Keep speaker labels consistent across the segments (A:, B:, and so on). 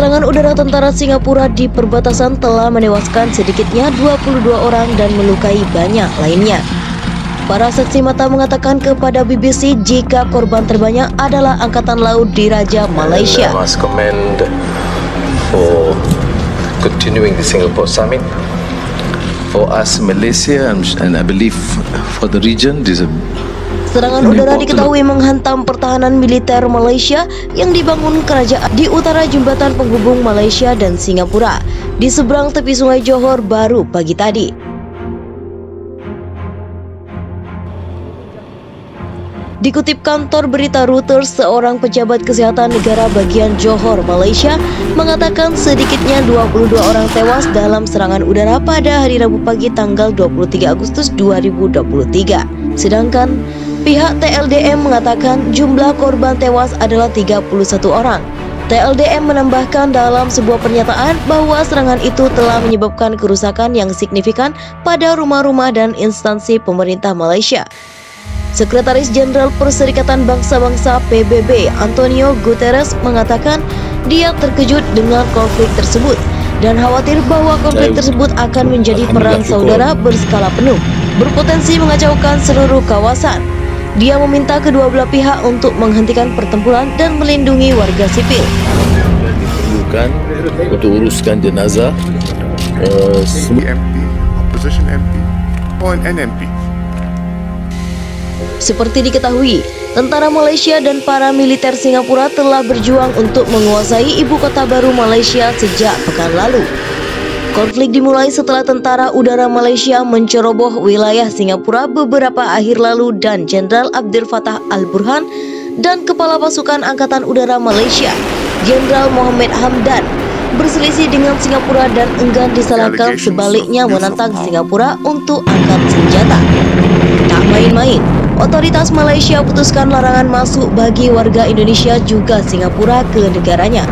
A: Serangan udara tentara Singapura di perbatasan telah menewaskan sedikitnya 22 orang dan melukai banyak lainnya. Para saksi mata mengatakan kepada BBC jika korban terbanyak adalah Angkatan Laut Diraja Malaysia.
B: I must commend for continuing the Singapore summit. For us Malaysia and I believe for the region, this is
A: Serangan udara diketahui menghantam pertahanan militer Malaysia yang dibangun kerajaan di utara jembatan penghubung Malaysia dan Singapura di seberang tepi Sungai Johor baru pagi tadi. Dikutip kantor berita Reuters, seorang pejabat kesehatan negara bagian Johor, Malaysia, mengatakan sedikitnya 22 orang tewas dalam serangan udara pada hari Rabu pagi tanggal 23 Agustus 2023. Sedangkan pihak TLDM mengatakan jumlah korban tewas adalah 31 orang. TLDM menambahkan dalam sebuah pernyataan bahwa serangan itu telah menyebabkan kerusakan yang signifikan pada rumah-rumah dan instansi pemerintah Malaysia. Sekretaris Jenderal Perserikatan Bangsa-Bangsa PBB Antonio Guterres mengatakan dia terkejut dengan konflik tersebut dan khawatir bahwa konflik tersebut akan menjadi perang saudara berskala penuh, berpotensi mengacaukan seluruh kawasan. Dia meminta kedua belah pihak untuk menghentikan pertempuran dan melindungi warga sipil.
C: Diperlukan untuk uruskan jenazah
D: MP, opposition MP, or an NMP.
A: Seperti diketahui, tentara Malaysia dan para militer Singapura telah berjuang untuk menguasai ibu kota baru Malaysia sejak pekan lalu. Konflik dimulai setelah tentara udara Malaysia menceroboh wilayah Singapura beberapa akhir lalu dan Jenderal Abdul Fattah Al-Burhan dan Kepala Pasukan Angkatan Udara Malaysia, Jenderal Mohammed Hamdan, berselisih dengan Singapura dan enggan disalahkan sebaliknya menantang Singapura untuk angkat senjata. Tak main-main, otoritas Malaysia putuskan larangan masuk bagi warga Indonesia juga Singapura ke negaranya.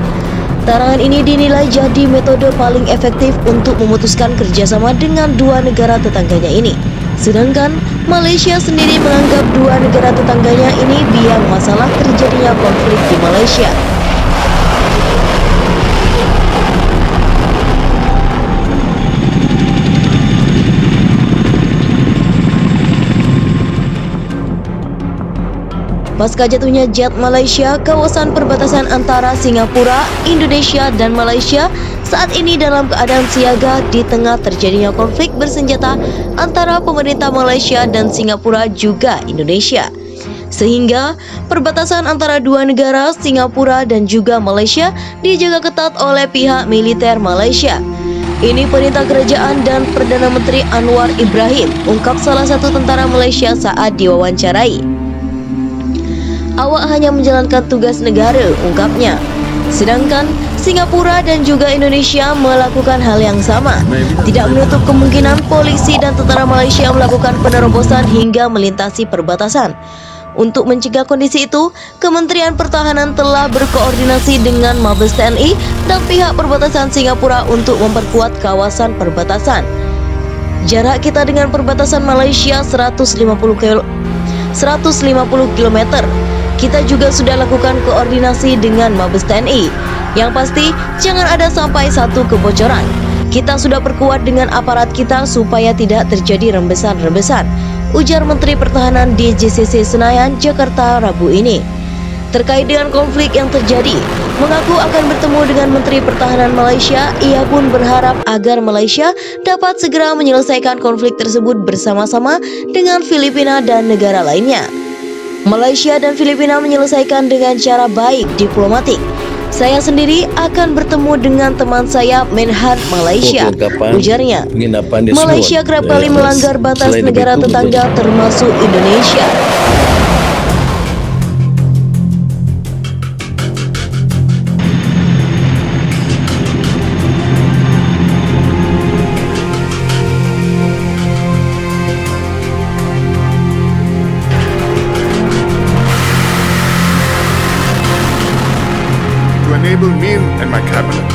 A: Larangan ini dinilai jadi metode paling efektif untuk memutuskan kerjasama dengan dua negara tetangganya ini. Sedangkan Malaysia sendiri menganggap dua negara tetangganya ini biang masalah terjadinya konflik di Malaysia. Pasca jatuhnya jet Malaysia, kawasan perbatasan antara Singapura, Indonesia, dan Malaysia saat ini dalam keadaan siaga di tengah terjadinya konflik bersenjata antara pemerintah Malaysia dan Singapura juga Indonesia. Sehingga perbatasan antara dua negara, Singapura dan juga Malaysia, dijaga ketat oleh pihak militer Malaysia. Ini perintah kerajaan dan Perdana Menteri Anwar Ibrahim, ungkap salah satu tentara Malaysia saat diwawancarai. Awak hanya menjalankan tugas negara, ungkapnya. Sedangkan Singapura dan juga Indonesia melakukan hal yang sama. Tidak menutup kemungkinan polisi dan tentara Malaysia melakukan penerobosan hingga melintasi perbatasan. Untuk mencegah kondisi itu, Kementerian Pertahanan telah berkoordinasi dengan Mabes TNI dan pihak perbatasan Singapura untuk memperkuat kawasan perbatasan. Jarak kita dengan perbatasan Malaysia 150 km. Kita juga sudah lakukan koordinasi dengan Mabes TNI. Yang pasti, jangan ada sampai satu kebocoran. Kita sudah perkuat dengan aparat kita supaya tidak terjadi rembesan-rembesan, ujar Menteri Pertahanan di JCC Senayan, Jakarta, Rabu ini. Terkait dengan konflik yang terjadi, mengaku akan bertemu dengan Menteri Pertahanan Malaysia. Ia pun berharap agar Malaysia dapat segera menyelesaikan konflik tersebut bersama-sama dengan Filipina dan negara lainnya. Malaysia dan Filipina menyelesaikan dengan cara baik, diplomatik. Saya sendiri akan bertemu dengan teman saya Menhan Malaysia, ujarnya. Malaysia kerap kali melanggar batas negara tetangga termasuk Indonesia.
D: To enable me and my cabinet